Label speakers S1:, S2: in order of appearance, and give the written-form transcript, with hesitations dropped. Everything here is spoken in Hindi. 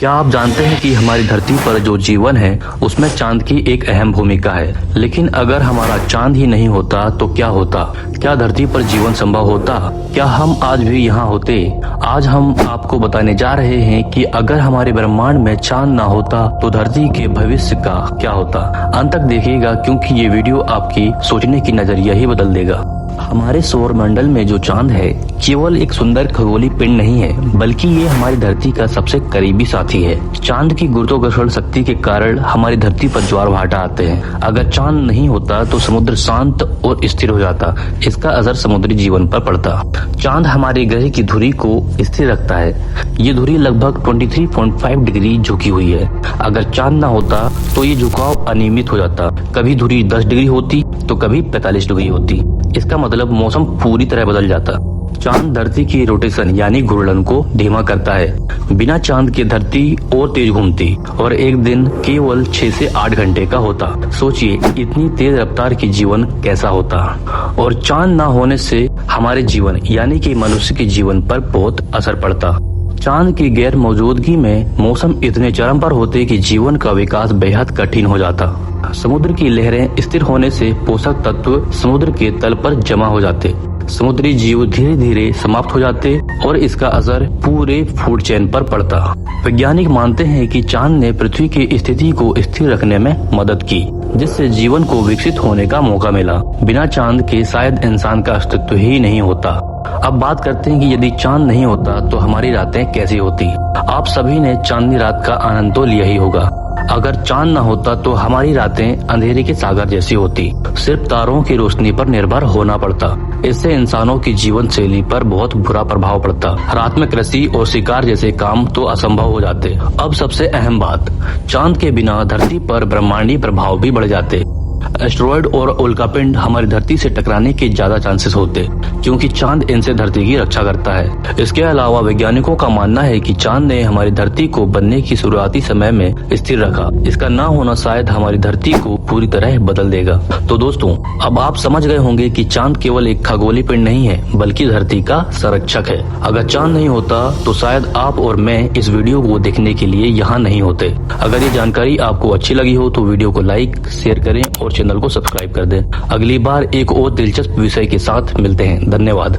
S1: क्या आप जानते हैं कि हमारी धरती पर जो जीवन है उसमें चांद की एक अहम भूमिका है। लेकिन अगर हमारा चांद ही नहीं होता तो क्या होता? क्या धरती पर जीवन संभव होता? क्या हम आज भी यहाँ होते? आज हम आपको बताने जा रहे हैं कि अगर हमारे ब्रह्मांड में चांद ना होता तो धरती के भविष्य का क्या होता। अंत तक देखिएगा क्योंकि ये वीडियो आपकी सोचने की नजरिया ही बदल देगा। हमारे सौर मंडल में जो चांद है केवल एक सुंदर खगोलीय पिंड नहीं है, बल्कि ये हमारी धरती का सबसे करीबी साथी है। चांद की गुरुत्वाकर्षण शक्ति के कारण हमारी धरती पर ज्वार भाटा आते हैं। अगर चांद नहीं होता तो समुद्र शांत और स्थिर हो जाता। इसका असर समुद्री जीवन पर पड़ता। चांद हमारे ग्रह की धुरी को स्थिर रखता है। ये धुरी लगभग 23.5 डिग्री झुकी हुई है। अगर चांद न होता तो ये झुकाव अनियमित हो जाता। कभी धुरी 10 डिग्री होती तो कभी 45 डिग्री होती। इसका मतलब मौसम पूरी तरह बदल जाता। चांद धरती की रोटेशन यानी घूर्णन को धीमा करता है। बिना चांद के धरती और तेज घूमती और एक दिन केवल 6 से 8 घंटे का होता। सोचिए इतनी तेज रफ्तार की जीवन कैसा होता। और चांद ना होने से हमारे जीवन यानी कि मनुष्य के जीवन पर बहुत असर पड़ता। चांद की गैर मौजूदगी में मौसम इतने चरम पर होते कि जीवन का विकास बेहद कठिन हो जाता। समुद्र की लहरें स्थिर होने से पोषक तत्व समुद्र के तल पर जमा हो जाते। समुद्री जीव धीरे धीरे समाप्त हो जाते और इसका असर पूरे फूड चेन पर पड़ता। वैज्ञानिक मानते हैं कि चांद ने पृथ्वी की स्थिति को स्थिर रखने में मदद की, जिससे जीवन को विकसित होने का मौका मिला। बिना चांद के शायद इंसान का अस्तित्व ही नहीं होता। अब बात करते हैं कि यदि चांद नहीं होता तो हमारी रातें कैसी होती। आप सभी ने चांदनी रात का आनंद तो लिया ही होगा। अगर चांद न होता तो हमारी रातें अंधेरे के सागर जैसी होती। सिर्फ तारों की रोशनी पर निर्भर होना पड़ता। इससे इंसानों की जीवन शैली पर बहुत बुरा प्रभाव पड़ता। रात में कृषि और शिकार जैसे काम तो असंभव हो जाते। अब सबसे अहम बात, चांद के बिना धरती पर ब्रह्मांडीय प्रभाव भी बढ़ जाते। एस्टेरॉयड और उल्कापिंड हमारी धरती से टकराने के ज्यादा चांसेस होते, क्योंकि चांद इनसे धरती की रक्षा करता है। इसके अलावा वैज्ञानिकों का मानना है कि चांद ने हमारी धरती को बनने की शुरुआती समय में स्थिर रखा। इसका ना होना शायद हमारी धरती को पूरी तरह बदल देगा। तो दोस्तों, अब आप समझ गए होंगे कि चांद केवल एक खगोलीय पिंड नहीं है, बल्कि धरती का संरक्षक है। अगर चांद नहीं होता तो शायद आप और मैं इस वीडियो को देखने के लिए यहाँ नहीं होते। अगर ये जानकारी आपको अच्छी लगी हो तो वीडियो को लाइक, शेयर करें और चैनल को सब्सक्राइब कर दें। अगली बार एक और दिलचस्प विषय के साथ मिलते हैं। धन्यवाद।